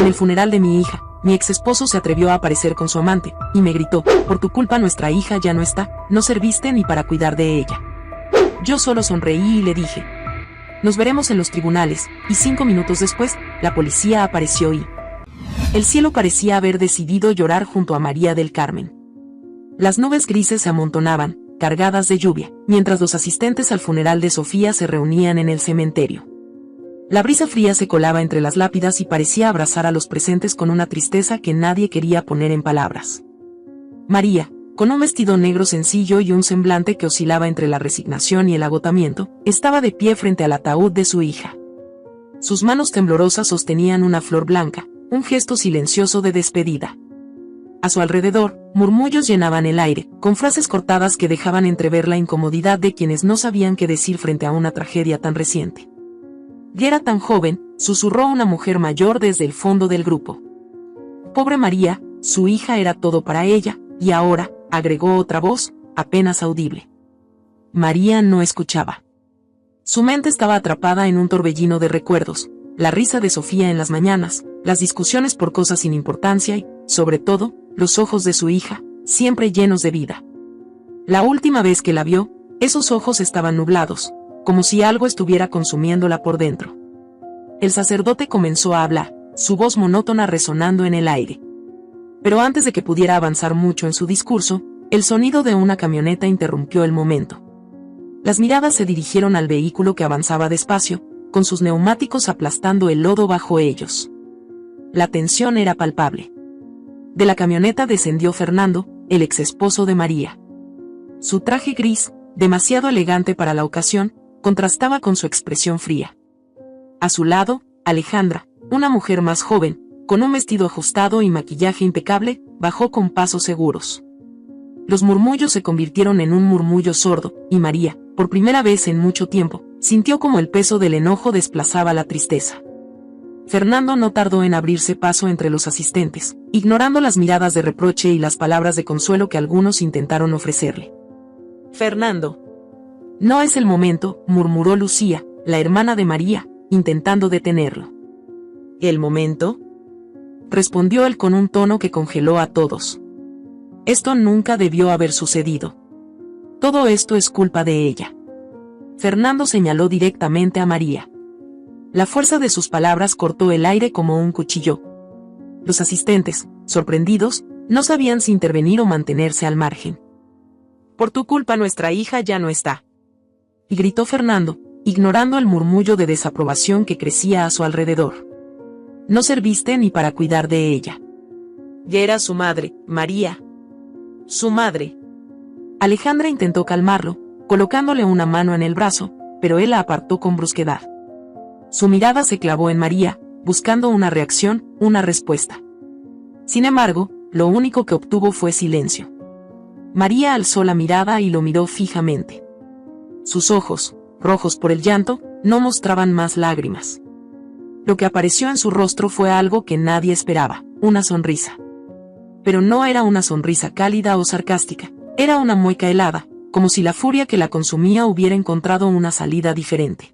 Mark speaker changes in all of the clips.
Speaker 1: En el funeral de mi hija, mi ex esposo se atrevió a aparecer con su amante, y me gritó, por tu culpa nuestra hija ya no está, no serviste ni para cuidar de ella. Yo solo sonreí y le dije, nos veremos en los tribunales, y 5 minutos después, la policía apareció y el cielo parecía haber decidido llorar junto a María del Carmen. Las nubes grises se amontonaban, cargadas de lluvia, mientras los asistentes al funeral de Sofía se reunían en el cementerio. La brisa fría se colaba entre las lápidas y parecía abrazar a los presentes con una tristeza que nadie quería poner en palabras. María, con un vestido negro sencillo y un semblante que oscilaba entre la resignación y el agotamiento, estaba de pie frente al ataúd de su hija. Sus manos temblorosas sostenían una flor blanca, un gesto silencioso de despedida. A su alrededor, murmullos llenaban el aire, con frases cortadas que dejaban entrever la incomodidad de quienes no sabían qué decir frente a una tragedia tan reciente. Y era tan joven, susurró una mujer mayor desde el fondo del grupo. Pobre María, su hija era todo para ella, y ahora, agregó otra voz, apenas audible. María no escuchaba. Su mente estaba atrapada en un torbellino de recuerdos, la risa de Sofía en las mañanas, las discusiones por cosas sin importancia y, sobre todo, los ojos de su hija, siempre llenos de vida. La última vez que la vio, esos ojos estaban nublados, como si algo estuviera consumiéndola por dentro. El sacerdote comenzó a hablar, su voz monótona resonando en el aire. Pero antes de que pudiera avanzar mucho en su discurso, el sonido de una camioneta interrumpió el momento. Las miradas se dirigieron al vehículo que avanzaba despacio, con sus neumáticos aplastando el lodo bajo ellos. La tensión era palpable. De la camioneta descendió Fernando, el ex esposo de María. Su traje gris, demasiado elegante para la ocasión, contrastaba con su expresión fría. A su lado, Alejandra, una mujer más joven, con un vestido ajustado y maquillaje impecable, bajó con pasos seguros. Los murmullos se convirtieron en un murmullo sordo, y María, por primera vez en mucho tiempo, sintió como el peso del enojo desplazaba la tristeza. Fernando no tardó en abrirse paso entre los asistentes, ignorando las miradas de reproche y las palabras de consuelo que algunos intentaron ofrecerle. Fernando. No es el momento, murmuró Lucía, la hermana de María, intentando detenerlo. ¿El momento? Respondió él con un tono que congeló a todos. Esto nunca debió haber sucedido. Todo esto es culpa de ella. Fernando señaló directamente a María. La fuerza de sus palabras cortó el aire como un cuchillo. Los asistentes, sorprendidos, no sabían si intervenir o mantenerse al margen. Por tu culpa nuestra hija ya no está. Y gritó Fernando, ignorando el murmullo de desaprobación que crecía a su alrededor. No serviste ni para cuidar de ella. Ya era su madre, María. Su madre. Alejandra intentó calmarlo, colocándole una mano en el brazo, pero él la apartó con brusquedad. Su mirada se clavó en María, buscando una reacción, una respuesta. Sin embargo, lo único que obtuvo fue silencio. María alzó la mirada y lo miró fijamente. Sus ojos, rojos por el llanto, no mostraban más lágrimas. Lo que apareció en su rostro fue algo que nadie esperaba, una sonrisa. Pero no era una sonrisa cálida o sarcástica, era una mueca helada, como si la furia que la consumía hubiera encontrado una salida diferente.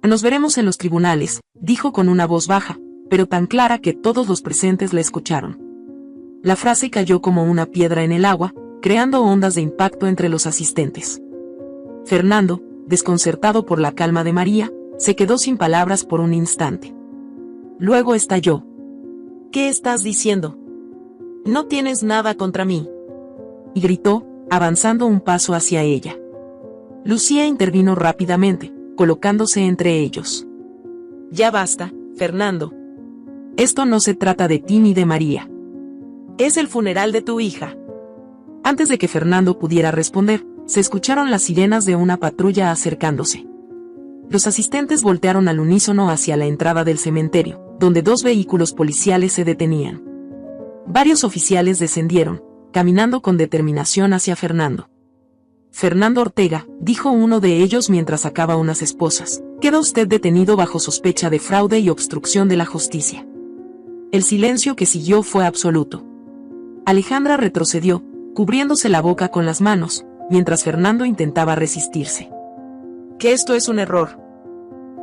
Speaker 1: Nos veremos en los tribunales, dijo con una voz baja, pero tan clara que todos los presentes la escucharon. La frase cayó como una piedra en el agua, creando ondas de impacto entre los asistentes. Fernando, desconcertado por la calma de María, se quedó sin palabras por un instante. Luego estalló. ¿Qué estás diciendo? No tienes nada contra mí. Y gritó, avanzando un paso hacia ella. Lucía intervino rápidamente, colocándose entre ellos. Ya basta, Fernando. Esto no se trata de ti ni de María. Es el funeral de tu hija. Antes de que Fernando pudiera responder, se escucharon las sirenas de una patrulla acercándose. Los asistentes voltearon al unísono hacia la entrada del cementerio, donde 2 vehículos policiales se detenían. Varios oficiales descendieron, caminando con determinación hacia Fernando. Fernando Ortega, dijo uno de ellos mientras sacaba unas esposas, queda usted detenido bajo sospecha de fraude y obstrucción de la justicia. El silencio que siguió fue absoluto. Alejandra retrocedió, cubriéndose la boca con las manos, mientras Fernando intentaba resistirse. Que esto es un error.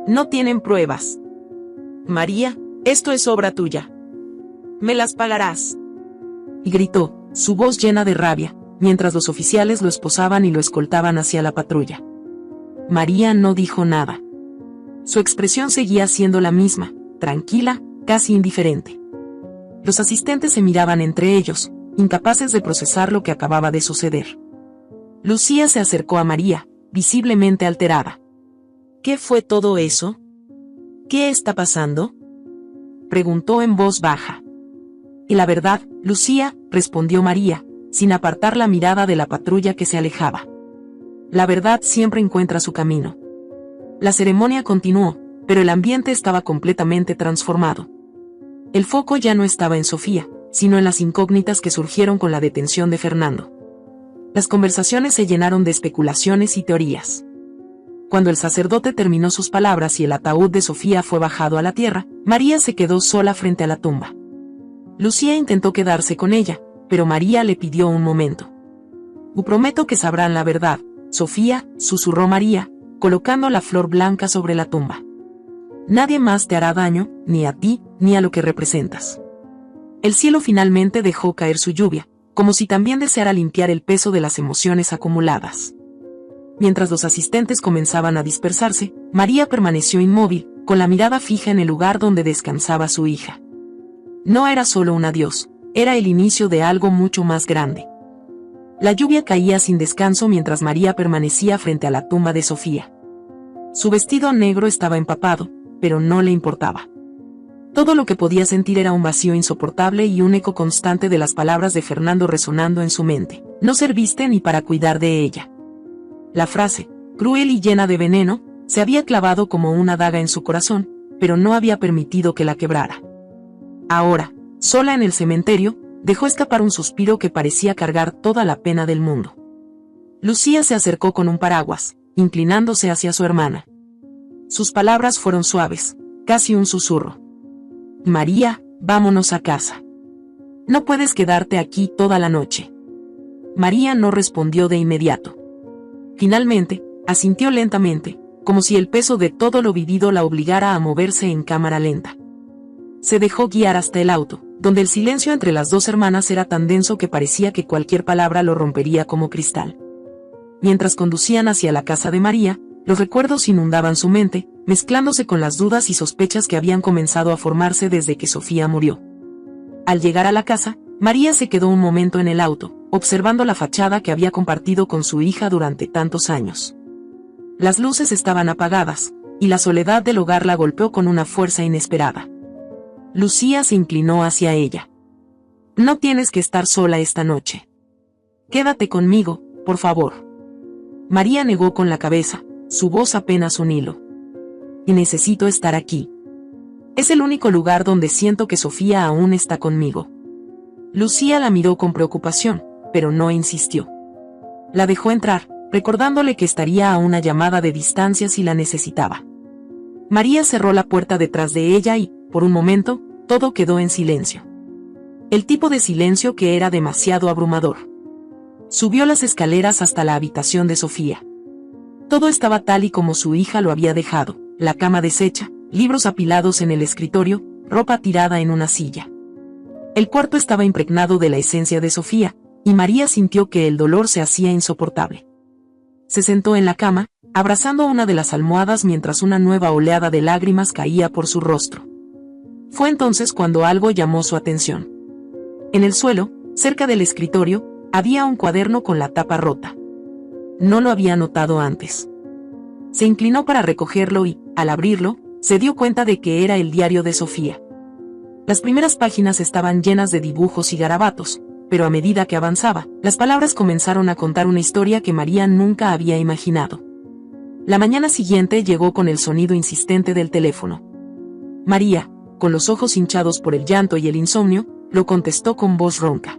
Speaker 1: No tienen pruebas. María, esto es obra tuya. Me las pagarás. Y gritó, su voz llena de rabia, mientras los oficiales lo esposaban y lo escoltaban hacia la patrulla. María no dijo nada. Su expresión seguía siendo la misma, tranquila, casi indiferente. Los asistentes se miraban entre ellos, incapaces de procesar lo que acababa de suceder. Lucía se acercó a María, visiblemente alterada. ¿Qué fue todo eso? ¿Qué está pasando?, preguntó en voz baja. Y la verdad, Lucía, respondió María, sin apartar la mirada de la patrulla que se alejaba. La verdad siempre encuentra su camino. La ceremonia continuó, pero el ambiente estaba completamente transformado. El foco ya no estaba en Sofía, sino en las incógnitas que surgieron con la detención de Fernando. Las conversaciones se llenaron de especulaciones y teorías. Cuando el sacerdote terminó sus palabras y el ataúd de Sofía fue bajado a la tierra, María se quedó sola frente a la tumba. Lucía intentó quedarse con ella, pero María le pidió un momento. Prometo que sabrán la verdad, Sofía, susurró María, colocando la flor blanca sobre la tumba. Nadie más te hará daño, ni a ti, ni a lo que representas. El cielo finalmente dejó caer su lluvia, como si también deseara limpiar el peso de las emociones acumuladas. Mientras los asistentes comenzaban a dispersarse, María permaneció inmóvil, con la mirada fija en el lugar donde descansaba su hija. No era solo un adiós, era el inicio de algo mucho más grande. La lluvia caía sin descanso mientras María permanecía frente a la tumba de Sofía. Su vestido negro estaba empapado, pero no le importaba. Todo lo que podía sentir era un vacío insoportable y un eco constante de las palabras de Fernando resonando en su mente. No serviste ni para cuidar de ella. La frase, cruel y llena de veneno, se había clavado como una daga en su corazón, pero no había permitido que la quebrara. Ahora, sola en el cementerio, dejó escapar un suspiro que parecía cargar toda la pena del mundo. Lucía se acercó con un paraguas, inclinándose hacia su hermana. Sus palabras fueron suaves, casi un susurro. María, vámonos a casa. No puedes quedarte aquí toda la noche. María no respondió de inmediato. Finalmente, asintió lentamente, como si el peso de todo lo vivido la obligara a moverse en cámara lenta. Se dejó guiar hasta el auto, donde el silencio entre las dos hermanas era tan denso que parecía que cualquier palabra lo rompería como cristal. Mientras conducían hacia la casa de María, los recuerdos inundaban su mente, mezclándose con las dudas y sospechas que habían comenzado a formarse desde que Sofía murió. Al llegar a la casa, María se quedó un momento en el auto, observando la fachada que había compartido con su hija durante tantos años. Las luces estaban apagadas, y la soledad del hogar la golpeó con una fuerza inesperada. Lucía se inclinó hacia ella. No tienes que estar sola esta noche. Quédate conmigo, por favor. María negó con la cabeza, su voz apenas un hilo. Y necesito estar aquí. Es el único lugar donde siento que Sofía aún está conmigo. Lucía la miró con preocupación, pero no insistió. La dejó entrar, recordándole que estaría a una llamada de distancia si la necesitaba. María cerró la puerta detrás de ella y, por un momento, todo quedó en silencio. El tipo de silencio que era demasiado abrumador. Subió las escaleras hasta la habitación de Sofía. Todo estaba tal y como su hija lo había dejado, la cama deshecha, libros apilados en el escritorio, ropa tirada en una silla. El cuarto estaba impregnado de la esencia de Sofía, y María sintió que el dolor se hacía insoportable. Se sentó en la cama, abrazando una de las almohadas mientras una nueva oleada de lágrimas caía por su rostro. Fue entonces cuando algo llamó su atención. En el suelo, cerca del escritorio, había un cuaderno con la tapa rota. No lo había notado antes. Se inclinó para recogerlo y, al abrirlo, se dio cuenta de que era el diario de Sofía. Las primeras páginas estaban llenas de dibujos y garabatos, pero a medida que avanzaba, las palabras comenzaron a contar una historia que María nunca había imaginado. La mañana siguiente llegó con el sonido insistente del teléfono. María, con los ojos hinchados por el llanto y el insomnio, lo contestó con voz ronca.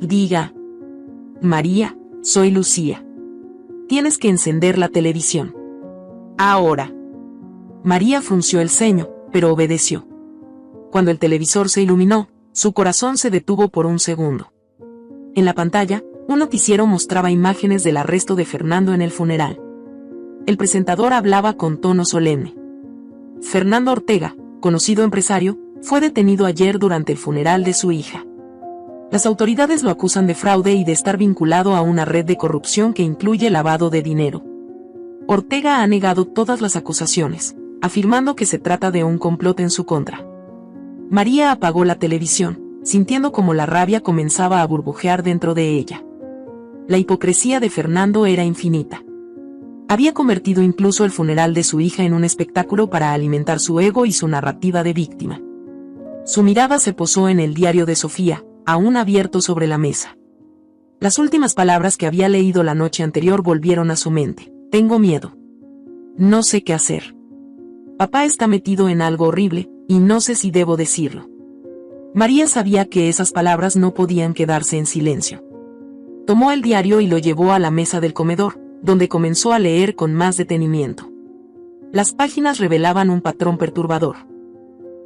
Speaker 1: Diga. María, soy Lucía. Tienes que encender la televisión. Ahora. María frunció el ceño, pero obedeció. Cuando el televisor se iluminó, su corazón se detuvo por un segundo. En la pantalla, un noticiero mostraba imágenes del arresto de Fernando en el funeral. El presentador hablaba con tono solemne. Fernando Ortega, conocido empresario, fue detenido ayer durante el funeral de su hija. Las autoridades lo acusan de fraude y de estar vinculado a una red de corrupción que incluye lavado de dinero. Ortega ha negado todas las acusaciones, afirmando que se trata de un complot en su contra. María apagó la televisión, sintiendo como la rabia comenzaba a burbujear dentro de ella. La hipocresía de Fernando era infinita. Había convertido incluso el funeral de su hija en un espectáculo para alimentar su ego y su narrativa de víctima. Su mirada se posó en el diario de Sofía, aún abierto sobre la mesa. Las últimas palabras que había leído la noche anterior volvieron a su mente. Tengo miedo. No sé qué hacer. Papá está metido en algo horrible, y no sé si debo decirlo. María sabía que esas palabras no podían quedarse en silencio. Tomó el diario y lo llevó a la mesa del comedor, donde comenzó a leer con más detenimiento. Las páginas revelaban un patrón perturbador.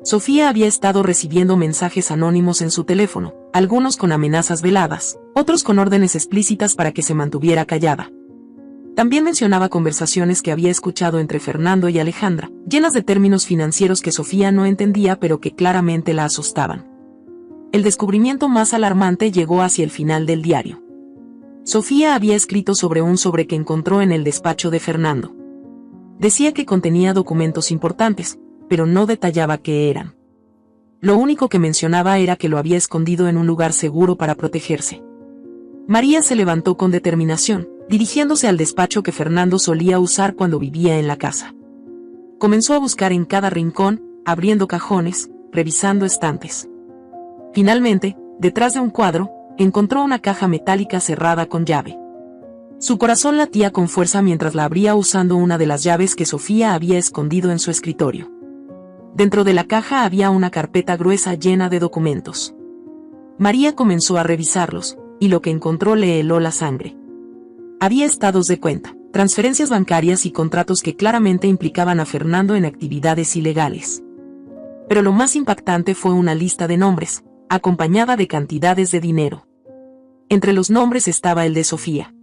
Speaker 1: Sofía había estado recibiendo mensajes anónimos en su teléfono, algunos con amenazas veladas, otros con órdenes explícitas para que se mantuviera callada. También mencionaba conversaciones que había escuchado entre Fernando y Alejandra, llenas de términos financieros que Sofía no entendía pero que claramente la asustaban. El descubrimiento más alarmante llegó hacia el final del diario. Sofía había escrito sobre un sobre que encontró en el despacho de Fernando. Decía que contenía documentos importantes, pero no detallaba qué eran. Lo único que mencionaba era que lo había escondido en un lugar seguro para protegerse. María se levantó con determinación, dirigiéndose al despacho que Fernando solía usar cuando vivía en la casa. Comenzó a buscar en cada rincón, abriendo cajones, revisando estantes. Finalmente, detrás de un cuadro, encontró una caja metálica cerrada con llave. Su corazón latía con fuerza mientras la abría usando una de las llaves que Sofía había escondido en su escritorio. Dentro de la caja había una carpeta gruesa llena de documentos. María comenzó a revisarlos, y lo que encontró le heló la sangre. Había estados de cuenta, transferencias bancarias y contratos que claramente implicaban a Fernando en actividades ilegales. Pero lo más impactante fue una lista de nombres, acompañada de cantidades de dinero. Entre los nombres estaba el de Sofía.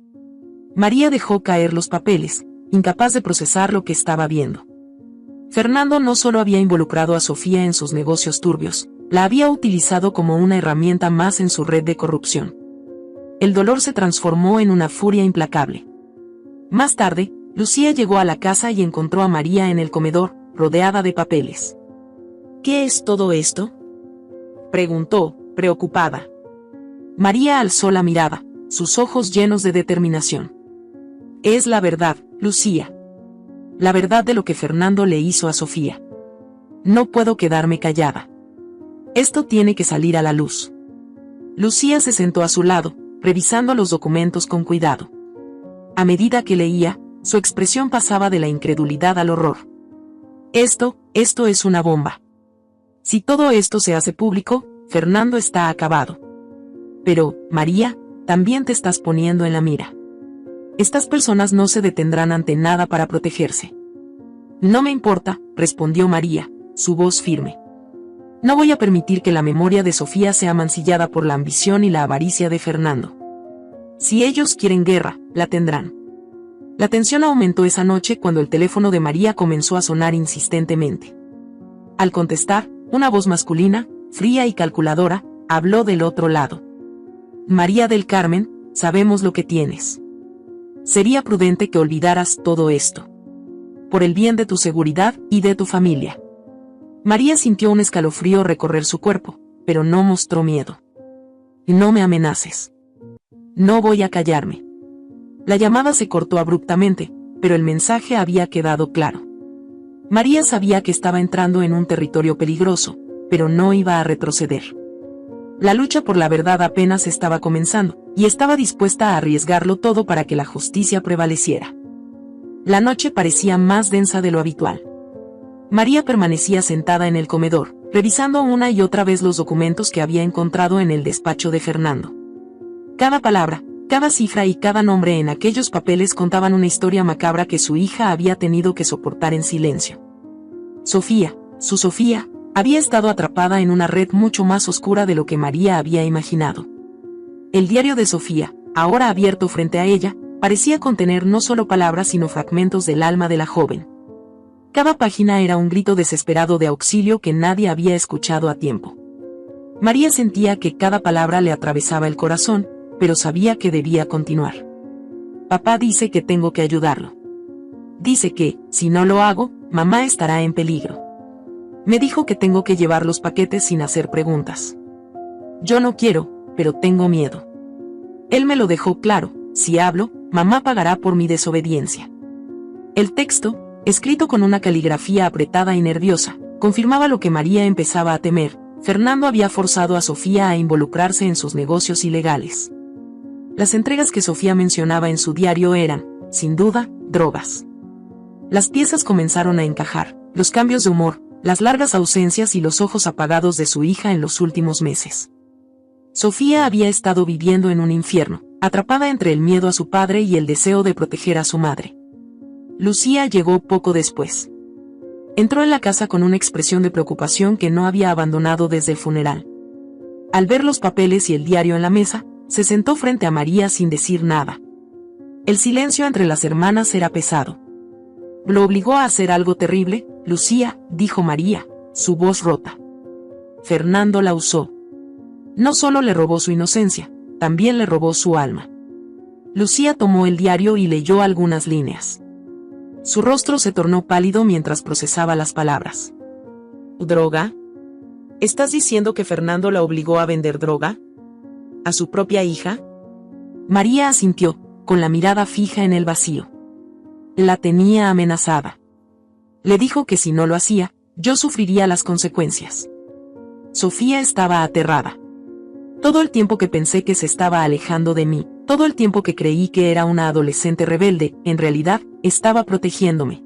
Speaker 1: María dejó caer los papeles, incapaz de procesar lo que estaba viendo. Fernando no solo había involucrado a Sofía en sus negocios turbios, la había utilizado como una herramienta más en su red de corrupción. El dolor se transformó en una furia implacable. Más tarde, Lucía llegó a la casa y encontró a María en el comedor, rodeada de papeles. ¿Qué es todo esto?, preguntó, preocupada. María alzó la mirada, sus ojos llenos de determinación. Es la verdad, Lucía. La verdad de lo que Fernando le hizo a Sofía. No puedo quedarme callada. Esto tiene que salir a la luz. Lucía se sentó a su lado, revisando los documentos con cuidado. A medida que leía, su expresión pasaba de la incredulidad al horror. Esto es una bomba. Si todo esto se hace público, Fernando está acabado. Pero, María, también te estás poniendo en la mira. Estas personas no se detendrán ante nada para protegerse. No me importa, respondió María, su voz firme. No voy a permitir que la memoria de Sofía sea mancillada por la ambición y la avaricia de Fernando. Si ellos quieren guerra, la tendrán. La tensión aumentó esa noche cuando el teléfono de María comenzó a sonar insistentemente. Al contestar, una voz masculina, fría y calculadora, habló del otro lado. María del Carmen, sabemos lo que tienes. Sería prudente que olvidaras todo esto. Por el bien de tu seguridad y de tu familia. María sintió un escalofrío recorrer su cuerpo, pero no mostró miedo. No me amenaces. No voy a callarme. La llamada se cortó abruptamente, pero el mensaje había quedado claro. María sabía que estaba entrando en un territorio peligroso, pero no iba a retroceder. La lucha por la verdad apenas estaba comenzando, y estaba dispuesta a arriesgarlo todo para que la justicia prevaleciera. La noche parecía más densa de lo habitual. María permanecía sentada en el comedor, revisando una y otra vez los documentos que había encontrado en el despacho de Fernando. Cada palabra, cada cifra y cada nombre en aquellos papeles contaban una historia macabra que su hija había tenido que soportar en silencio. Sofía, su Sofía, había estado atrapada en una red mucho más oscura de lo que María había imaginado. El diario de Sofía, ahora abierto frente a ella, parecía contener no solo palabras sino fragmentos del alma de la joven. Cada página era un grito desesperado de auxilio que nadie había escuchado a tiempo. María sentía que cada palabra le atravesaba el corazón, pero sabía que debía continuar. Papá dice que tengo que ayudarlo. Dice que, si no lo hago, mamá estará en peligro. Me dijo que tengo que llevar los paquetes sin hacer preguntas. Yo no quiero, pero tengo miedo. Él me lo dejó claro: si hablo, mamá pagará por mi desobediencia. El texto, escrito con una caligrafía apretada y nerviosa, confirmaba lo que María empezaba a temer: Fernando había forzado a Sofía a involucrarse en sus negocios ilegales. Las entregas que Sofía mencionaba en su diario eran, sin duda, drogas. Las piezas comenzaron a encajar: los cambios de humor, las largas ausencias y los ojos apagados de su hija en los últimos meses. Sofía había estado viviendo en un infierno, atrapada entre el miedo a su padre y el deseo de proteger a su madre. Lucía llegó poco después. Entró en la casa con una expresión de preocupación que no había abandonado desde el funeral. Al ver los papeles y el diario en la mesa, se sentó frente a María sin decir nada. El silencio entre las hermanas era pesado. Lo obligó a hacer algo terrible, Lucía, dijo María, su voz rota. Fernando la usó. No solo le robó su inocencia, también le robó su alma. Lucía tomó el diario y leyó algunas líneas. Su rostro se tornó pálido mientras procesaba las palabras. ¿Droga? ¿Estás diciendo que Fernando la obligó a vender droga? ¿A su propia hija? María asintió, con la mirada fija en el vacío. La tenía amenazada. Le dijo que si no lo hacía, yo sufriría las consecuencias. Sofía estaba aterrada. Todo el tiempo que pensé que se estaba alejando de mí, todo el tiempo que creí que era una adolescente rebelde, en realidad, estaba protegiéndome.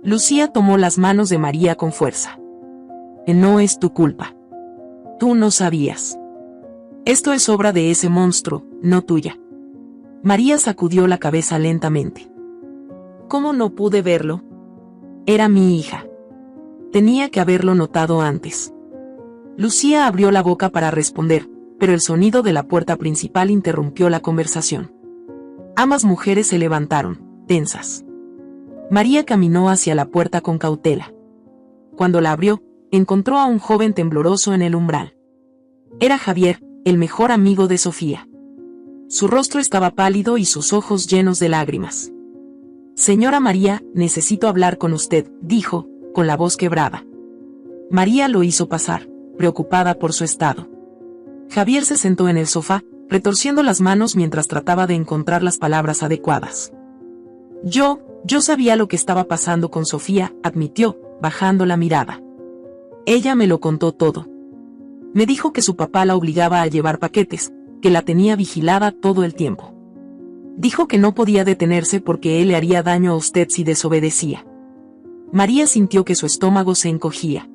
Speaker 1: Lucía tomó las manos de María con fuerza. No es tu culpa. Tú no sabías. Esto es obra de ese monstruo, no tuya. María sacudió la cabeza lentamente. ¿Cómo no pude verlo? Era mi hija. Tenía que haberlo notado antes. Lucía abrió la boca para responder, pero el sonido de la puerta principal interrumpió la conversación. Ambas mujeres se levantaron, tensas. María caminó hacia la puerta con cautela. Cuando la abrió, encontró a un joven tembloroso en el umbral. Era Javier, el mejor amigo de Sofía. Su rostro estaba pálido y sus ojos llenos de lágrimas. Señora María, necesito hablar con usted, dijo, con la voz quebrada. María lo hizo pasar, preocupada por su estado. Javier se sentó en el sofá, retorciendo las manos mientras trataba de encontrar las palabras adecuadas. Yo sabía lo que estaba pasando con Sofía, admitió, bajando la mirada. Ella me lo contó todo. Me dijo que su papá la obligaba a llevar paquetes, que la tenía vigilada todo el tiempo. Dijo que no podía detenerse porque él le haría daño a usted si desobedecía. María sintió que su estómago se encogía.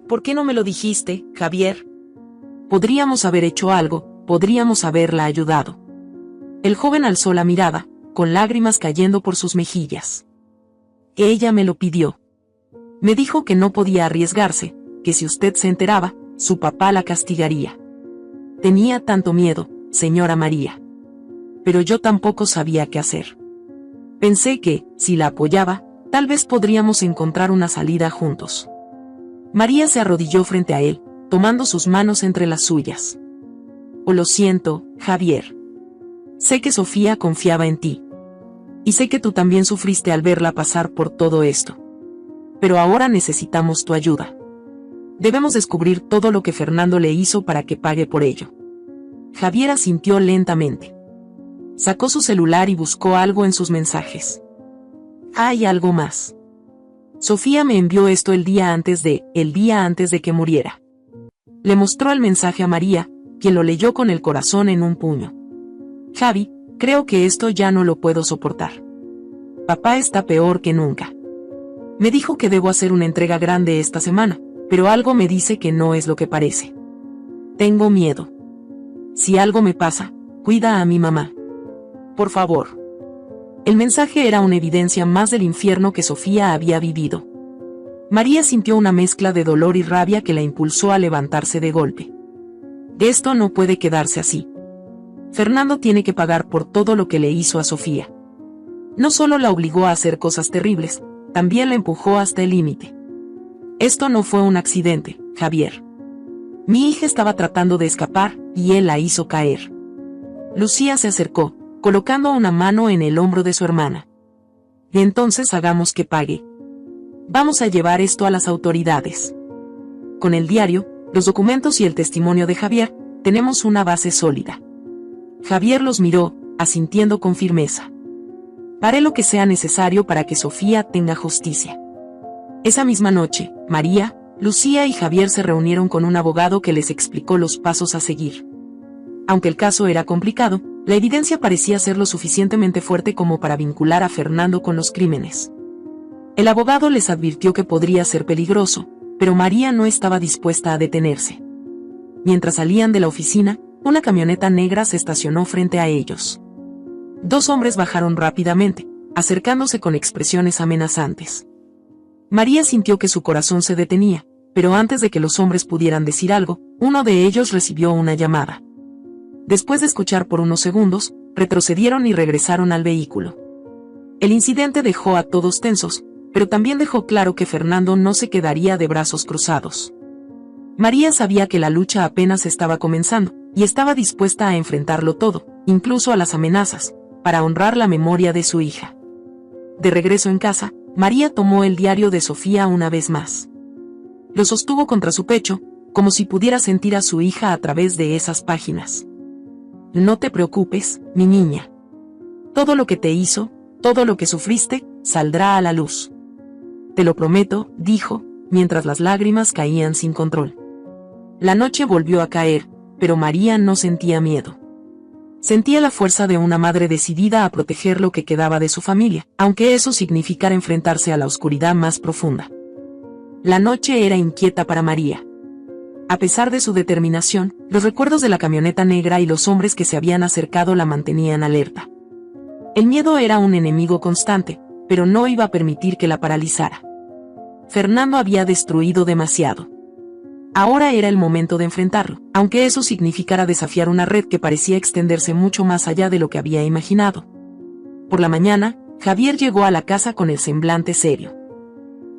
Speaker 1: ¿Por qué no me lo dijiste, Javier? Podríamos haber hecho algo, podríamos haberla ayudado. El joven alzó la mirada, con lágrimas cayendo por sus mejillas. Ella me lo pidió. Me dijo que no podía arriesgarse, que si usted se enteraba, su papá la castigaría. Tenía tanto miedo, señora María. Pero yo tampoco sabía qué hacer. Pensé que, si la apoyaba, tal vez podríamos encontrar una salida juntos. María se arrodilló frente a él, tomando sus manos entre las suyas. Oh, lo siento, Javier. Sé que Sofía confiaba en ti. Y sé que tú también sufriste al verla pasar por todo esto. Pero ahora necesitamos tu ayuda. Debemos descubrir todo lo que Fernando le hizo para que pague por ello. Javier asintió lentamente. Sacó su celular y buscó algo en sus mensajes. Hay algo más. Sofía me envió esto el día antes de que muriera. Le mostró el mensaje a María, quien lo leyó con el corazón en un puño. Javi, creo que esto ya no lo puedo soportar. Papá está peor que nunca. Me dijo que debo hacer una entrega grande esta semana, pero algo me dice que no es lo que parece. Tengo miedo. Si algo me pasa, cuida a mi mamá. Por favor. El mensaje era una evidencia más del infierno que Sofía había vivido. María sintió una mezcla de dolor y rabia que la impulsó a levantarse de golpe. Esto no puede quedarse así. Fernando tiene que pagar por todo lo que le hizo a Sofía. No solo la obligó a hacer cosas terribles, también la empujó hasta el límite. Esto no fue un accidente, Javier. Mi hija estaba tratando de escapar, y él la hizo caer. Lucía se acercó, colocando una mano en el hombro de su hermana. Y entonces hagamos que pague. Vamos a llevar esto a las autoridades. Con el diario, los documentos y el testimonio de Javier, tenemos una base sólida. Javier los miró, asintiendo con firmeza. Haré lo que sea necesario para que Sofía tenga justicia. Esa misma noche, María, Lucía y Javier se reunieron con un abogado que les explicó los pasos a seguir. Aunque el caso era complicado, la evidencia parecía ser lo suficientemente fuerte como para vincular a Fernando con los crímenes. El abogado les advirtió que podría ser peligroso, pero María no estaba dispuesta a detenerse. Mientras salían de la oficina, una camioneta negra se estacionó frente a ellos. Dos hombres bajaron rápidamente, acercándose con expresiones amenazantes. María sintió que su corazón se detenía, pero antes de que los hombres pudieran decir algo, uno de ellos recibió una llamada. Después de escuchar por unos segundos, retrocedieron y regresaron al vehículo. El incidente dejó a todos tensos, pero también dejó claro que Fernando no se quedaría de brazos cruzados. María sabía que la lucha apenas estaba comenzando, y estaba dispuesta a enfrentarlo todo, incluso a las amenazas, para honrar la memoria de su hija. De regreso en casa, María tomó el diario de Sofía una vez más. Lo sostuvo contra su pecho, como si pudiera sentir a su hija a través de esas páginas. No te preocupes, mi niña. Todo lo que te hizo, todo lo que sufriste, saldrá a la luz. Te lo prometo, dijo, mientras las lágrimas caían sin control. La noche volvió a caer, pero María no sentía miedo. Sentía la fuerza de una madre decidida a proteger lo que quedaba de su familia, aunque eso significara enfrentarse a la oscuridad más profunda. La noche era inquieta para María. A pesar de su determinación, los recuerdos de la camioneta negra y los hombres que se habían acercado la mantenían alerta. El miedo era un enemigo constante, pero no iba a permitir que la paralizara. Fernando había destruido demasiado. Ahora era el momento de enfrentarlo, aunque eso significara desafiar una red que parecía extenderse mucho más allá de lo que había imaginado. Por la mañana, Javier llegó a la casa con el semblante serio.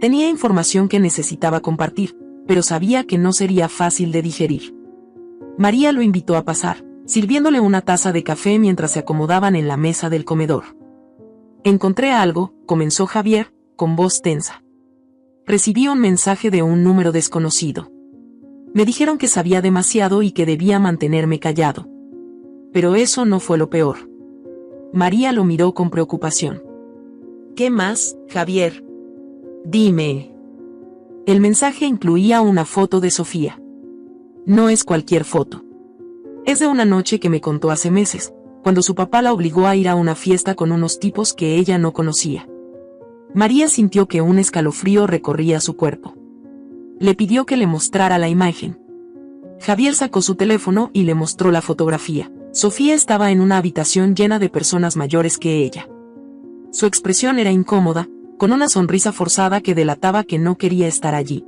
Speaker 1: Tenía información que necesitaba compartir, pero sabía que no sería fácil de digerir. María lo invitó a pasar, sirviéndole una taza de café mientras se acomodaban en la mesa del comedor. Encontré algo, comenzó Javier, con voz tensa. Recibí un mensaje de un número desconocido. Me dijeron que sabía demasiado y que debía mantenerme callado. Pero eso no fue lo peor. María lo miró con preocupación. ¿Qué más, Javier? Dime. El mensaje incluía una foto de Sofía. No es cualquier foto. Es de una noche que me contó hace meses, cuando su papá la obligó a ir a una fiesta con unos tipos que ella no conocía. María sintió que un escalofrío recorría su cuerpo. Le pidió que le mostrara la imagen. Javier sacó su teléfono y le mostró la fotografía. Sofía estaba en una habitación llena de personas mayores que ella. Su expresión era incómoda, con una sonrisa forzada que delataba que no quería estar allí.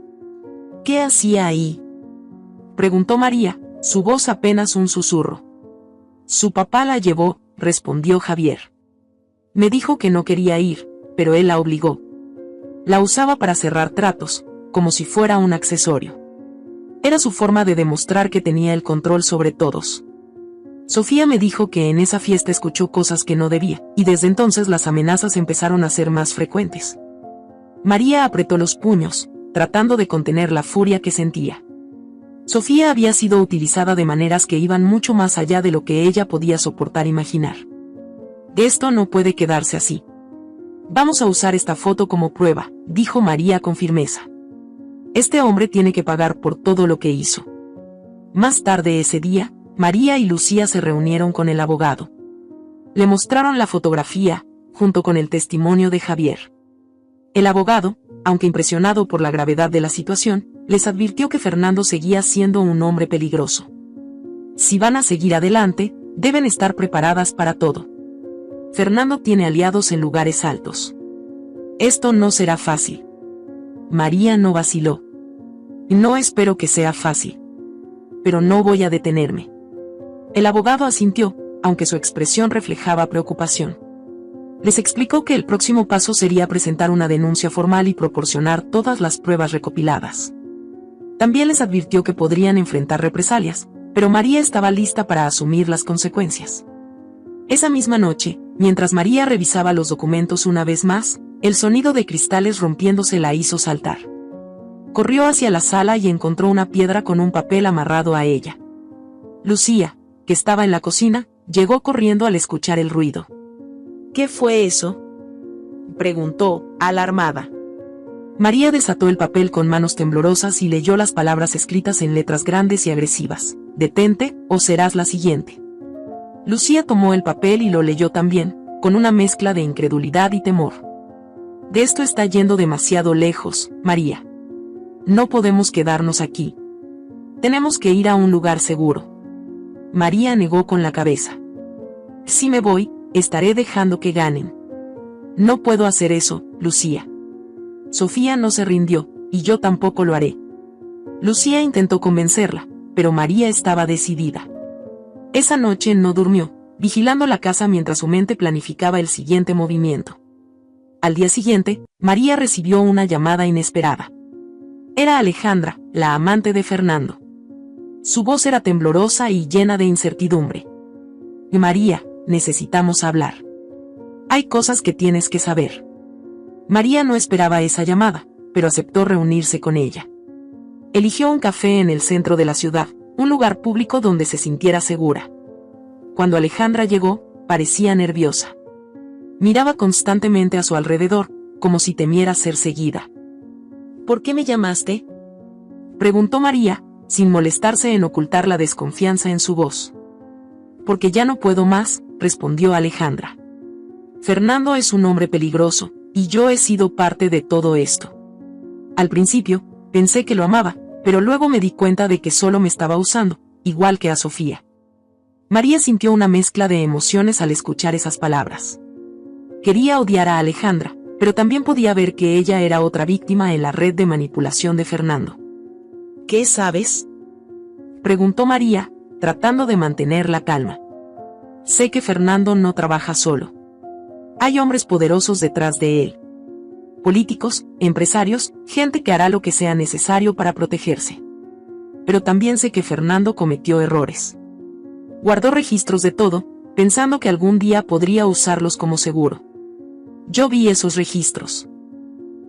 Speaker 1: ¿Qué hacía ahí?, preguntó María, su voz apenas un susurro. Su papá la llevó, respondió Javier. Me dijo que no quería ir, pero él la obligó. La usaba para cerrar tratos, como si fuera un accesorio. Era su forma de demostrar que tenía el control sobre todos. Sofía me dijo que en esa fiesta escuchó cosas que no debía, y desde entonces las amenazas empezaron a ser más frecuentes. María apretó los puños, tratando de contener la furia que sentía. Sofía había sido utilizada de maneras que iban mucho más allá de lo que ella podía soportar imaginar. Esto no puede quedarse así. Vamos a usar esta foto como prueba, dijo María con firmeza. Este hombre tiene que pagar por todo lo que hizo. Más tarde ese día, María y Lucía se reunieron con el abogado. Le mostraron la fotografía, junto con el testimonio de Javier. El abogado, aunque impresionado por la gravedad de la situación, les advirtió que Fernando seguía siendo un hombre peligroso. Si van a seguir adelante, deben estar preparadas para todo. Fernando tiene aliados en lugares altos. Esto no será fácil. María no vaciló. No espero que sea fácil. Pero no voy a detenerme. El abogado asintió, aunque su expresión reflejaba preocupación. Les explicó que el próximo paso sería presentar una denuncia formal y proporcionar todas las pruebas recopiladas. También les advirtió que podrían enfrentar represalias, pero María estaba lista para asumir las consecuencias. Esa misma noche, mientras María revisaba los documentos una vez más, el sonido de cristales rompiéndose la hizo saltar. Corrió hacia la sala y encontró una piedra con un papel amarrado a ella. Lucía, que estaba en la cocina, llegó corriendo al escuchar el ruido.
Speaker 2: ¿Qué fue eso?, preguntó, alarmada.
Speaker 1: María desató el papel con manos temblorosas y leyó las palabras escritas en letras grandes y agresivas. Detente, o serás la siguiente. Lucía tomó el papel y lo leyó también, con una mezcla de incredulidad y temor. De esto está yendo demasiado lejos, María. No podemos quedarnos aquí. Tenemos que ir a un lugar seguro. María negó con la cabeza. Si me voy, estaré dejando que ganen. No puedo hacer eso, Lucía. Sofía no se rindió, y yo tampoco lo haré. Lucía intentó convencerla, pero María estaba decidida. Esa noche no durmió, vigilando la casa mientras su mente planificaba el siguiente movimiento. Al día siguiente, María recibió una llamada inesperada. Era Alejandra, la amante de Fernando. Su voz era temblorosa y llena de incertidumbre. María, necesitamos hablar. Hay cosas que tienes que saber. María no esperaba esa llamada, pero aceptó reunirse con ella. Eligió un café en el centro de la ciudad, un lugar público donde se sintiera segura. Cuando Alejandra llegó, parecía nerviosa. Miraba constantemente a su alrededor, como si temiera ser seguida.
Speaker 2: ¿Por qué me llamaste?,
Speaker 1: preguntó María, sin molestarse en ocultar la desconfianza en su voz. Porque ya no puedo más, respondió Alejandra. Fernando es un hombre peligroso, y yo he sido parte de todo esto. Al principio, pensé que lo amaba, pero luego me di cuenta de que solo me estaba usando, igual que a Sofía. María sintió una mezcla de emociones al escuchar esas palabras. Quería odiar a Alejandra, pero también podía ver que ella era otra víctima en la red de manipulación de Fernando.
Speaker 2: ¿Qué sabes?,
Speaker 1: preguntó María, tratando de mantener la calma. Sé que Fernando no trabaja solo. Hay hombres poderosos detrás de él. Políticos, empresarios, gente que hará lo que sea necesario para protegerse. Pero también sé que Fernando cometió errores. Guardó registros de todo, pensando que algún día podría usarlos como seguro. Yo vi esos registros.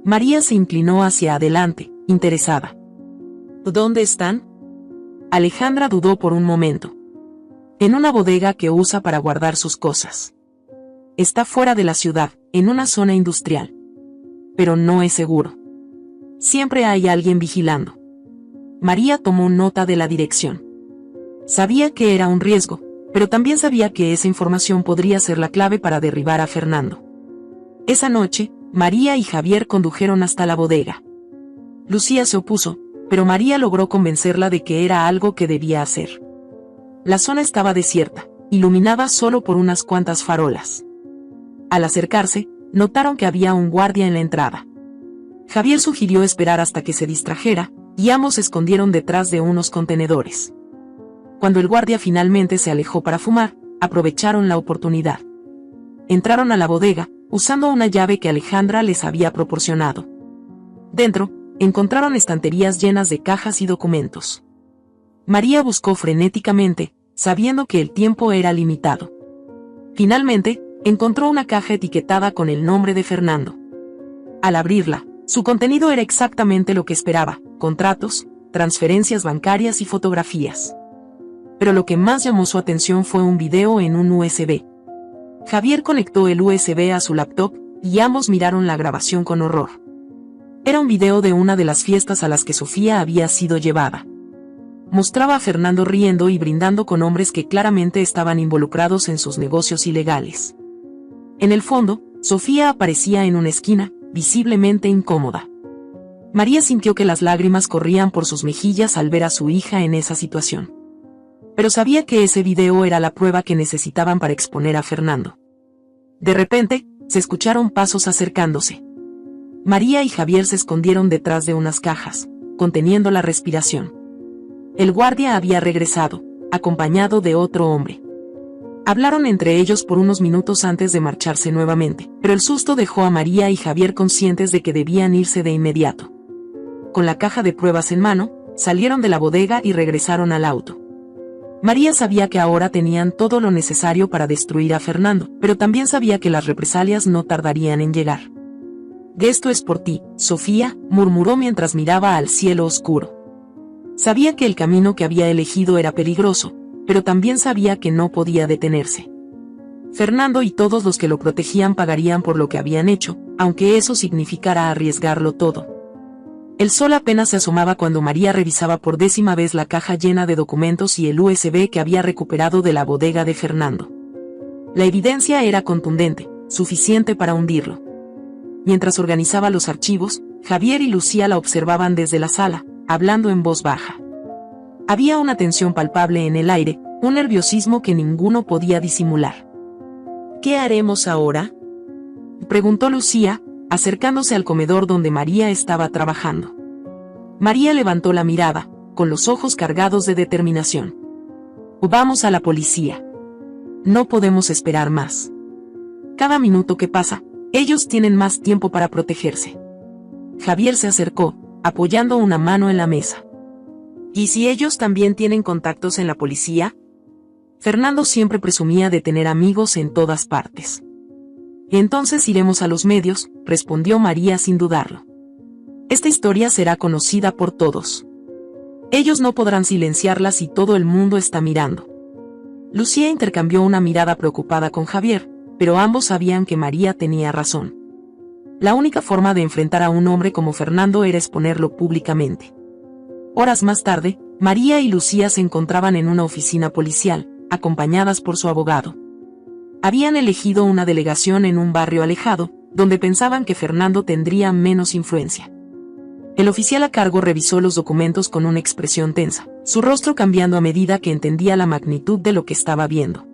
Speaker 1: María se inclinó hacia adelante, interesada.
Speaker 2: ¿Dónde están?
Speaker 1: Alejandra dudó por un momento. En una bodega que usa para guardar sus cosas. Está fuera de la ciudad, en una zona industrial. Pero no es seguro. Siempre hay alguien vigilando. María tomó nota de la dirección. Sabía que era un riesgo, pero también sabía que esa información podría ser la clave para derribar a Fernando. Esa noche, María y Javier condujeron hasta la bodega. Lucía se opuso, pero María logró convencerla de que era algo que debía hacer. La zona estaba desierta, iluminada solo por unas cuantas farolas. Al acercarse, notaron que había un guardia en la entrada. Javier sugirió esperar hasta que se distrajera, y ambos se escondieron detrás de unos contenedores. Cuando el guardia finalmente se alejó para fumar, aprovecharon la oportunidad. Entraron a la bodega, usando una llave que Alejandra les había proporcionado. Dentro, encontraron estanterías llenas de cajas y documentos. María buscó frenéticamente, sabiendo que el tiempo era limitado. Finalmente, encontró una caja etiquetada con el nombre de Fernando. Al abrirla, su contenido era exactamente lo que esperaba: contratos, transferencias bancarias y fotografías. Pero lo que más llamó su atención fue un video en un USB. Javier conectó el USB a su laptop, y ambos miraron la grabación con horror. Era un video de una de las fiestas a las que Sofía había sido llevada. Mostraba a Fernando riendo y brindando con hombres que claramente estaban involucrados en sus negocios ilegales. En el fondo, Sofía aparecía en una esquina, visiblemente incómoda. María sintió que las lágrimas corrían por sus mejillas al ver a su hija en esa situación. Pero sabía que ese video era la prueba que necesitaban para exponer a Fernando. De repente, se escucharon pasos acercándose. María y Javier se escondieron detrás de unas cajas, conteniendo la respiración. El guardia había regresado, acompañado de otro hombre. Hablaron entre ellos por unos minutos antes de marcharse nuevamente, pero el susto dejó a María y Javier conscientes de que debían irse de inmediato. Con la caja de pruebas en mano, salieron de la bodega y regresaron al auto. María sabía que ahora tenían todo lo necesario para destruir a Fernando, pero también sabía que las represalias no tardarían en llegar. «Esto es por ti, Sofía», murmuró mientras miraba al cielo oscuro. Sabía que el camino que había elegido era peligroso, pero también sabía que no podía detenerse. Fernando y todos los que lo protegían pagarían por lo que habían hecho, aunque eso significara arriesgarlo todo. El sol apenas se asomaba cuando María revisaba por 10ª vez la caja llena de documentos y el USB que había recuperado de la bodega de Fernando. La evidencia era contundente, suficiente para hundirlo. Mientras organizaba los archivos, Javier y Lucía la observaban desde la sala, hablando en voz baja. Había una tensión palpable en el aire, un nerviosismo que ninguno podía disimular.
Speaker 2: ¿Qué haremos ahora?,
Speaker 1: preguntó Lucía, acercándose al comedor donde María estaba trabajando. María levantó la mirada, con los ojos cargados de determinación. «Vamos a la policía. No podemos esperar más. Cada minuto que pasa, ellos tienen más tiempo para protegerse». Javier se acercó, apoyando una mano en la mesa.
Speaker 2: ¿Y si ellos también tienen contactos en la policía?
Speaker 1: Fernando siempre presumía de tener amigos en todas partes. «Entonces iremos a los medios», respondió María sin dudarlo. «Esta historia será conocida por todos. Ellos no podrán silenciarla si todo el mundo está mirando». Lucía intercambió una mirada preocupada con Javier, pero ambos sabían que María tenía razón. La única forma de enfrentar a un hombre como Fernando era exponerlo públicamente. Horas más tarde, María y Lucía se encontraban en una oficina policial, acompañadas por su abogado. Habían elegido una delegación en un barrio alejado, donde pensaban que Fernando tendría menos influencia. El oficial a cargo revisó los documentos con una expresión tensa, su rostro cambiando a medida que entendía la magnitud de lo que estaba viendo.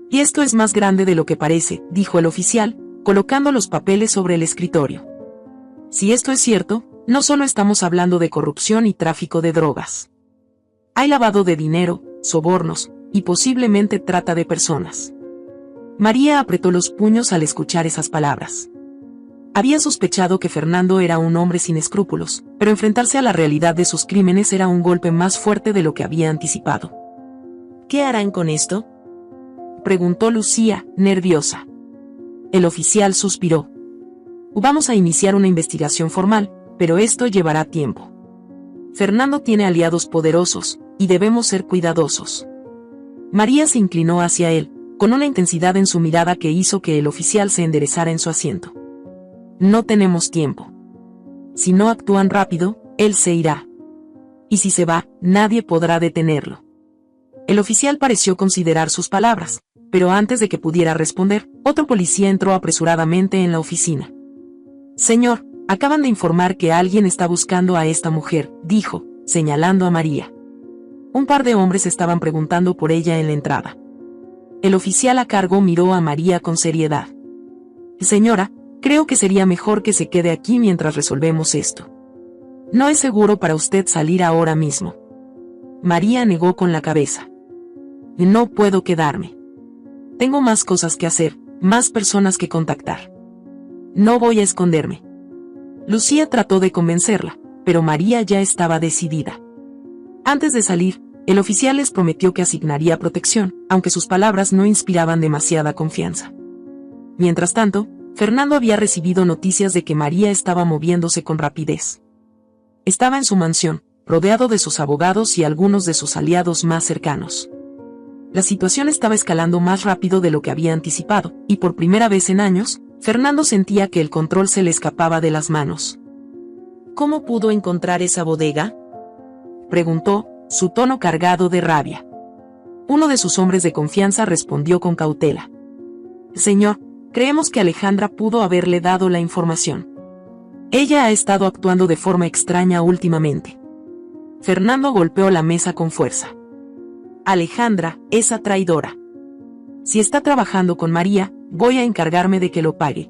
Speaker 1: «Y esto es más grande de lo que parece», dijo el oficial, colocando los papeles sobre el escritorio. «Si esto es cierto, no solo estamos hablando de corrupción y tráfico de drogas. Hay lavado de dinero, sobornos, y posiblemente trata de personas». María apretó los puños al escuchar esas palabras. Había sospechado que Fernando era un hombre sin escrúpulos, pero enfrentarse a la realidad de sus crímenes era un golpe más fuerte de lo que había anticipado.
Speaker 2: ¿Qué harán con esto?,
Speaker 1: preguntó Lucía, nerviosa. El oficial suspiró. «Vamos a iniciar una investigación formal, pero esto llevará tiempo. Fernando tiene aliados poderosos, y debemos ser cuidadosos». María se inclinó hacia él, con una intensidad en su mirada que hizo que el oficial se enderezara en su asiento. «No tenemos tiempo. Si no actúan rápido, él se irá. Y si se va, nadie podrá detenerlo». El oficial pareció considerar sus palabras, pero antes de que pudiera responder, otro policía entró apresuradamente en la oficina. «Señor, acaban de informar que alguien está buscando a esta mujer», dijo, señalando a María. Un par de hombres estaban preguntando por ella en la entrada. El oficial a cargo miró a María con seriedad. «Señora, creo que sería mejor que se quede aquí mientras resolvemos esto. No es seguro para usted salir ahora mismo». María negó con la cabeza. «No puedo quedarme. Tengo más cosas que hacer, más personas que contactar. No voy a esconderme». Lucía trató de convencerla, pero María ya estaba decidida. Antes de salir, el oficial les prometió que asignaría protección, aunque sus palabras no inspiraban demasiada confianza. Mientras tanto, Fernando había recibido noticias de que María estaba moviéndose con rapidez. Estaba en su mansión, rodeado de sus abogados y algunos de sus aliados más cercanos. La situación estaba escalando más rápido de lo que había anticipado, y por primera vez en años, Fernando sentía que el control se le escapaba de las manos.
Speaker 2: ¿Cómo pudo encontrar esa bodega?,
Speaker 1: preguntó, su tono cargado de rabia. Uno de sus hombres de confianza respondió con cautela. «Señor, creemos que Alejandra pudo haberle dado la información. Ella ha estado actuando de forma extraña últimamente». Fernando golpeó la mesa con fuerza. «Alejandra, esa traidora. Si está trabajando con María, voy a encargarme de que lo pague».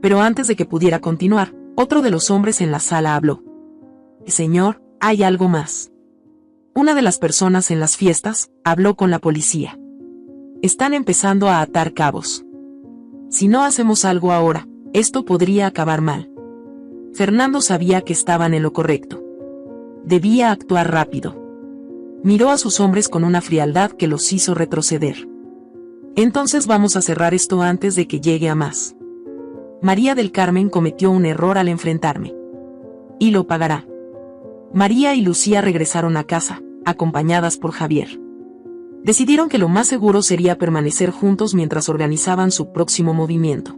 Speaker 1: Pero antes de que pudiera continuar, otro de los hombres en la sala habló. «Señor, hay algo más». Una de las personas en las fiestas habló con la policía. Están empezando a atar cabos. Si no hacemos algo ahora, esto podría acabar mal. Fernando sabía que estaban en lo correcto. Debía actuar rápido. Miró a sus hombres con una frialdad que los hizo retroceder. Entonces vamos a cerrar esto antes de que llegue a más. María del Carmen cometió un error al enfrentarme. Y lo pagará. María y Lucía regresaron a casa, acompañadas por Javier. Decidieron que lo más seguro sería permanecer juntos mientras organizaban su próximo movimiento.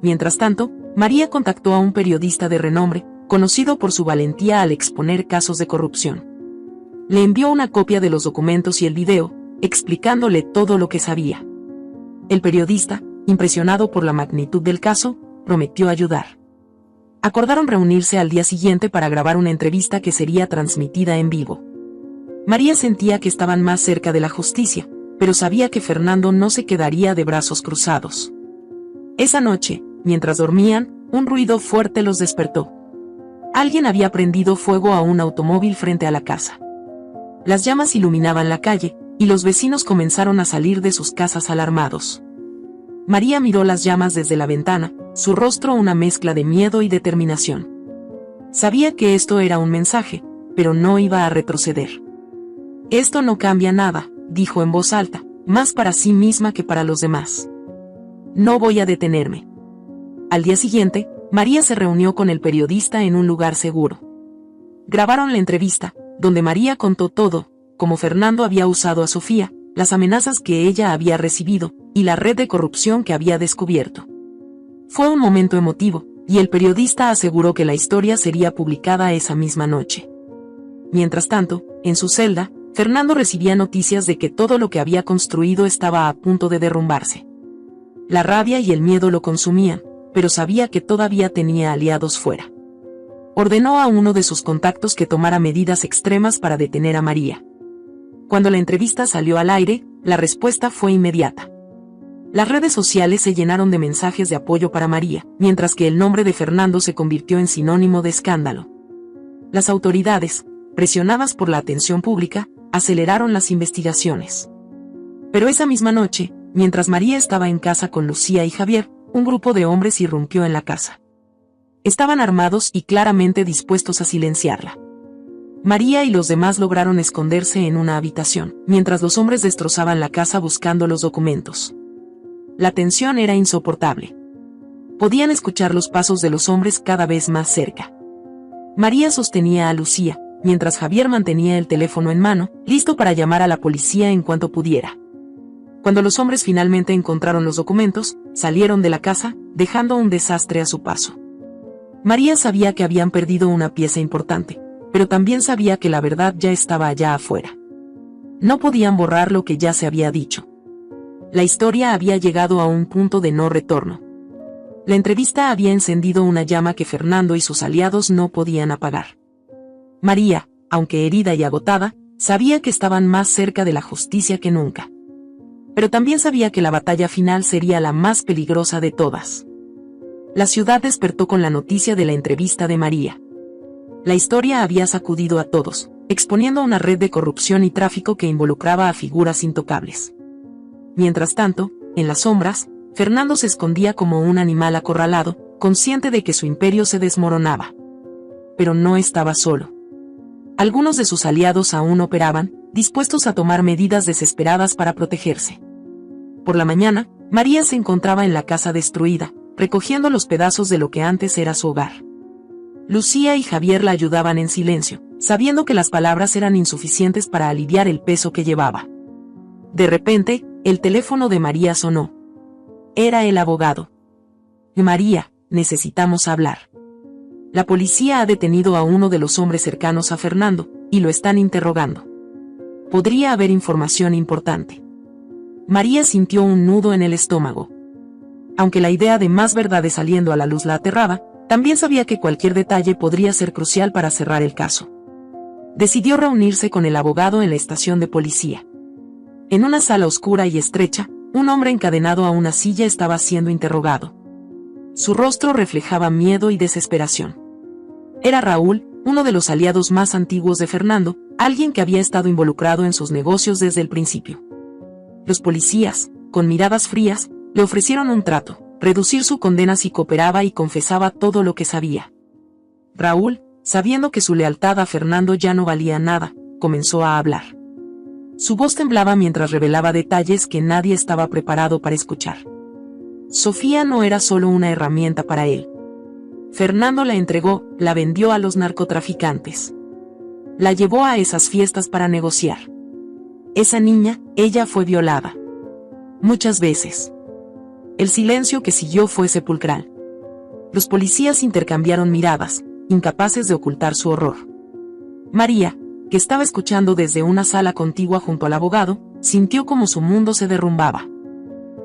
Speaker 1: Mientras tanto, María contactó a un periodista de renombre, conocido por su valentía al exponer casos de corrupción. Le envió una copia de los documentos y el video, explicándole todo lo que sabía. El periodista, impresionado por la magnitud del caso, prometió ayudar. Acordaron reunirse al día siguiente para grabar una entrevista que sería transmitida en vivo. María sentía que estaban más cerca de la justicia, pero sabía que Fernando no se quedaría de brazos cruzados. Esa noche, mientras dormían, un ruido fuerte los despertó. Alguien había prendido fuego a un automóvil frente a la casa. Las llamas iluminaban la calle, y los vecinos comenzaron a salir de sus casas alarmados. María miró las llamas desde la ventana, su rostro una mezcla de miedo y determinación. Sabía que esto era un mensaje, pero no iba a retroceder. Esto no cambia nada, dijo en voz alta, más para sí misma que para los demás. No voy a detenerme. Al día siguiente, María se reunió con el periodista en un lugar seguro. Grabaron la entrevista, donde María contó todo, cómo Fernando había usado a Sofía, las amenazas que ella había recibido, y la red de corrupción que había descubierto. Fue un momento emotivo, y el periodista aseguró que la historia sería publicada esa misma noche. Mientras tanto, en su celda, Fernando recibía noticias de que todo lo que había construido estaba a punto de derrumbarse. La rabia y el miedo lo consumían, pero sabía que todavía tenía aliados fuera. Ordenó a uno de sus contactos que tomara medidas extremas para detener a María. Cuando la entrevista salió al aire, la respuesta fue inmediata. Las redes sociales se llenaron de mensajes de apoyo para María, mientras que el nombre de Fernando se convirtió en sinónimo de escándalo. Las autoridades, presionadas por la atención pública, aceleraron las investigaciones. Pero esa misma noche, mientras María estaba en casa con Lucía y Javier, un grupo de hombres irrumpió en la casa. Estaban armados y claramente dispuestos a silenciarla. María y los demás lograron esconderse en una habitación, mientras los hombres destrozaban la casa buscando los documentos. La tensión era insoportable. Podían escuchar los pasos de los hombres cada vez más cerca. María sostenía a Lucía, mientras Javier mantenía el teléfono en mano, listo para llamar a la policía en cuanto pudiera. Cuando los hombres finalmente encontraron los documentos, salieron de la casa, dejando un desastre a su paso. María sabía que habían perdido una pieza importante, pero también sabía que la verdad ya estaba allá afuera. No podían borrar lo que ya se había dicho. La historia había llegado a un punto de no retorno. La entrevista había encendido una llama que Fernando y sus aliados no podían apagar. María, aunque herida y agotada, sabía que estaban más cerca de la justicia que nunca. Pero también sabía que la batalla final sería la más peligrosa de todas. La ciudad despertó con la noticia de la entrevista de María. La historia había sacudido a todos, exponiendo una red de corrupción y tráfico que involucraba a figuras intocables. Mientras tanto, en las sombras, Fernando se escondía como un animal acorralado, consciente de que su imperio se desmoronaba. Pero no estaba solo. Algunos de sus aliados aún operaban, dispuestos a tomar medidas desesperadas para protegerse. Por la mañana, María se encontraba en la casa destruida, recogiendo los pedazos de lo que antes era su hogar. Lucía y Javier la ayudaban en silencio, sabiendo que las palabras eran insuficientes para aliviar el peso que llevaba. De repente, el teléfono de María sonó. Era el abogado. María, necesitamos hablar. La policía ha detenido a uno de los hombres cercanos a Fernando, y lo están interrogando. Podría haber información importante. María sintió un nudo en el estómago. Aunque la idea de más verdades saliendo a la luz la aterraba, también sabía que cualquier detalle podría ser crucial para cerrar el caso. Decidió reunirse con el abogado en la estación de policía. En una sala oscura y estrecha, un hombre encadenado a una silla estaba siendo interrogado. Su rostro reflejaba miedo y desesperación. Era Raúl, uno de los aliados más antiguos de Fernando, alguien que había estado involucrado en sus negocios desde el principio. Los policías, con miradas frías, le ofrecieron un trato: reducir su condena si cooperaba y confesaba todo lo que sabía. Raúl, sabiendo que su lealtad a Fernando ya no valía nada, comenzó a hablar. Su voz temblaba mientras revelaba detalles que nadie estaba preparado para escuchar. Sofía no era solo una herramienta para él. Fernando la entregó, la vendió a los narcotraficantes. La llevó a esas fiestas para negociar. Esa niña, ella fue violada. Muchas veces. El silencio que siguió fue sepulcral. Los policías intercambiaron miradas, incapaces de ocultar su horror. María, que estaba escuchando desde una sala contigua junto al abogado, sintió como su mundo se derrumbaba.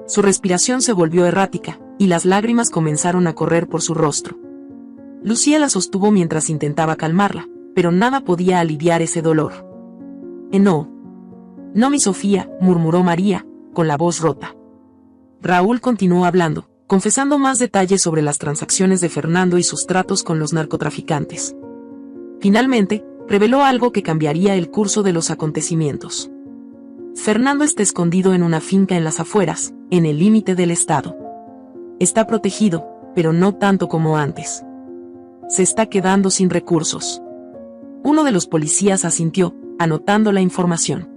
Speaker 1: Su respiración se volvió errática, y las lágrimas comenzaron a correr por su rostro. Lucía la sostuvo mientras intentaba calmarla, pero nada podía aliviar ese dolor. No. No, mi Sofía, murmuró María, con la voz rota. Raúl continuó hablando, confesando más detalles sobre las transacciones de Fernando y sus tratos con los narcotraficantes. Finalmente, reveló algo que cambiaría el curso de los acontecimientos. Fernando está escondido en una finca en las afueras, en el límite del estado. Está protegido, pero no tanto como antes. Se está quedando sin recursos. Uno de los policías asintió, anotando la información.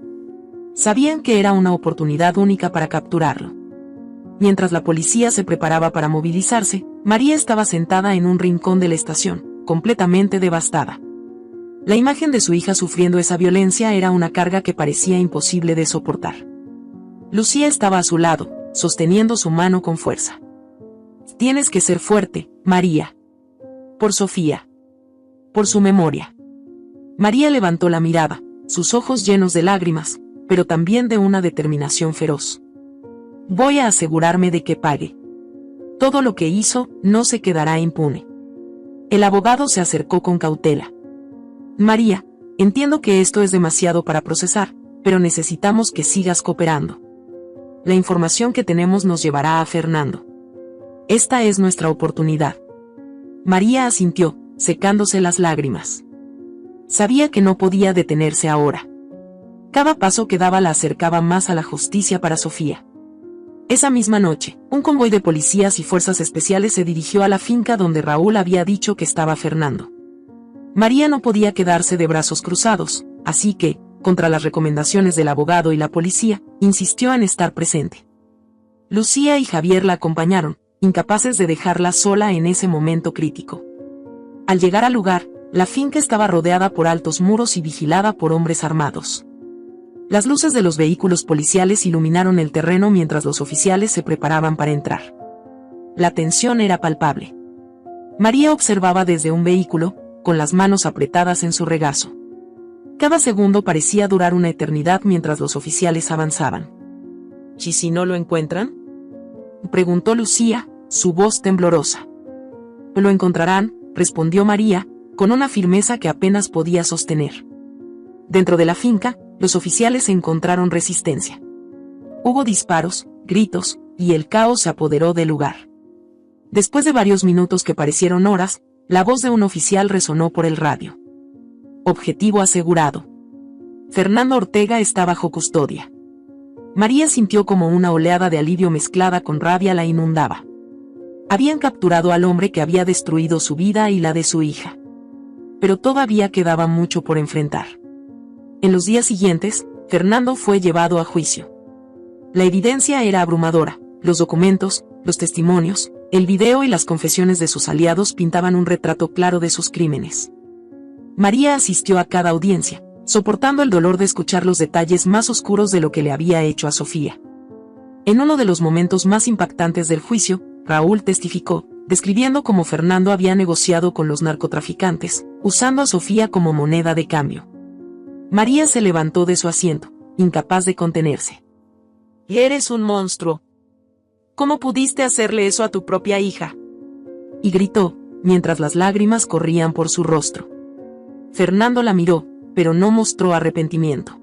Speaker 1: Sabían que era una oportunidad única para capturarlo. Mientras la policía se preparaba para movilizarse, María estaba sentada en un rincón de la estación, completamente devastada. La imagen de su hija sufriendo esa violencia era una carga que parecía imposible de soportar. Lucía estaba a su lado, sosteniendo su mano con fuerza. Tienes que ser fuerte, María. Por Sofía. Por su memoria. María levantó la mirada, sus ojos llenos de lágrimas, pero también de una determinación feroz. Voy a asegurarme de que pague. Todo lo que hizo no se quedará impune. El abogado se acercó con cautela. María, entiendo que esto es demasiado para procesar, pero necesitamos que sigas cooperando. La información que tenemos nos llevará a Fernando. Esta es nuestra oportunidad. María asintió, secándose las lágrimas. Sabía que no podía detenerse ahora. Cada paso que daba la acercaba más a la justicia para Sofía. Esa misma noche, un convoy de policías y fuerzas especiales se dirigió a la finca donde Raúl había dicho que estaba Fernando. María no podía quedarse de brazos cruzados, así que, contra las recomendaciones del abogado y la policía, insistió en estar presente. Lucía y Javier la acompañaron, incapaces de dejarla sola en ese momento crítico. Al llegar al lugar, la finca estaba rodeada por altos muros y vigilada por hombres armados. Las luces de los vehículos policiales iluminaron el terreno mientras los oficiales se preparaban para entrar. La tensión era palpable. María observaba desde un vehículo, con las manos apretadas en su regazo. Cada segundo parecía durar una eternidad mientras los oficiales avanzaban. ¿Y si no lo encuentran?, preguntó Lucía, su voz temblorosa. Lo encontrarán, respondió María, con una firmeza que apenas podía sostener. Dentro de la finca, los oficiales encontraron resistencia. Hubo disparos, gritos, y el caos se apoderó del lugar. Después de varios minutos que parecieron horas, la voz de un oficial resonó por el radio. Objetivo asegurado. Fernando Ortega está bajo custodia. María sintió como una oleada de alivio mezclada con rabia la inundaba. Habían capturado al hombre que había destruido su vida y la de su hija. Pero todavía quedaba mucho por enfrentar. En los días siguientes, Fernando fue llevado a juicio. La evidencia era abrumadora: los documentos, los testimonios, el video y las confesiones de sus aliados pintaban un retrato claro de sus crímenes. María asistió a cada audiencia, soportando el dolor de escuchar los detalles más oscuros de lo que le había hecho a Sofía. En uno de los momentos más impactantes del juicio, Raúl testificó, describiendo cómo Fernando había negociado con los narcotraficantes, usando a Sofía como moneda de cambio. María se levantó de su asiento, incapaz de contenerse. «Eres un monstruo. ¿Cómo pudiste hacerle eso a tu propia hija?», y gritó, mientras las lágrimas corrían por su rostro. Fernando la miró, pero no mostró arrepentimiento.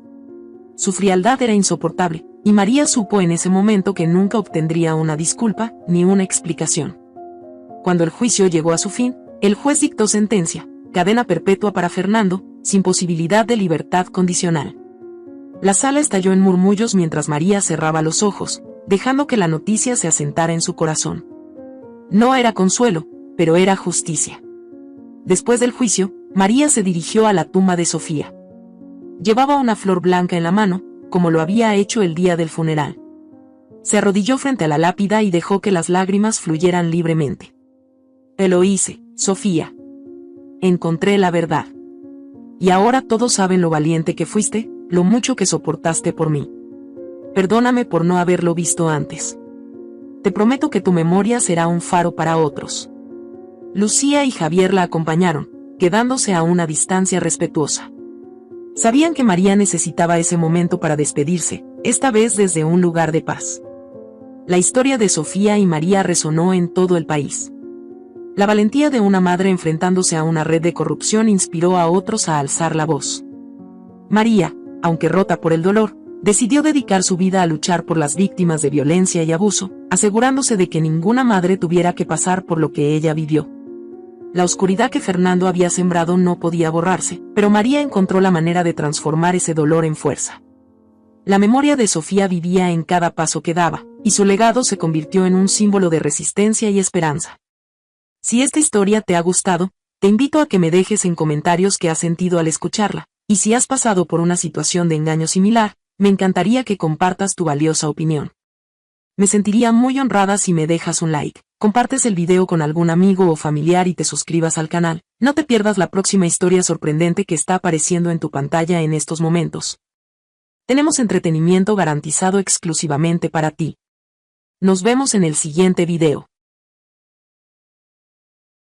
Speaker 1: Su frialdad era insoportable, y María supo en ese momento que nunca obtendría una disculpa, ni una explicación. Cuando el juicio llegó a su fin, el juez dictó sentencia: cadena perpetua para Fernando, sin posibilidad de libertad condicional. La sala estalló en murmullos mientras María cerraba los ojos, dejando que la noticia se asentara en su corazón. No era consuelo, pero era justicia. Después del juicio, María se dirigió a la tumba de Sofía. Llevaba una flor blanca en la mano, como lo había hecho el día del funeral. Se arrodilló frente a la lápida y dejó que las lágrimas fluyeran libremente. Lo hice, Sofía. Encontré la verdad. Y ahora todos saben lo valiente que fuiste, lo mucho que soportaste por mí. Perdóname por no haberlo visto antes. Te prometo que tu memoria será un faro para otros. Lucía y Javier la acompañaron, quedándose a una distancia respetuosa. Sabían que María necesitaba ese momento para despedirse, esta vez desde un lugar de paz. La historia de Sofía y María resonó en todo el país. La valentía de una madre enfrentándose a una red de corrupción inspiró a otros a alzar la voz. María, aunque rota por el dolor, decidió dedicar su vida a luchar por las víctimas de violencia y abuso, asegurándose de que ninguna madre tuviera que pasar por lo que ella vivió. La oscuridad que Fernando había sembrado no podía borrarse, pero María encontró la manera de transformar ese dolor en fuerza. La memoria de Sofía vivía en cada paso que daba, y su legado se convirtió en un símbolo de resistencia y esperanza. Si esta historia te ha gustado, te invito a que me dejes en comentarios qué has sentido al escucharla, y si has pasado por una situación de engaño similar, me encantaría que compartas tu valiosa opinión. Me sentiría muy honrada si me dejas un like, compartes el video con algún amigo o familiar y te suscribas al canal. No te pierdas la próxima historia sorprendente que está apareciendo en tu pantalla en estos momentos. Tenemos entretenimiento garantizado exclusivamente para ti. Nos vemos en el siguiente video.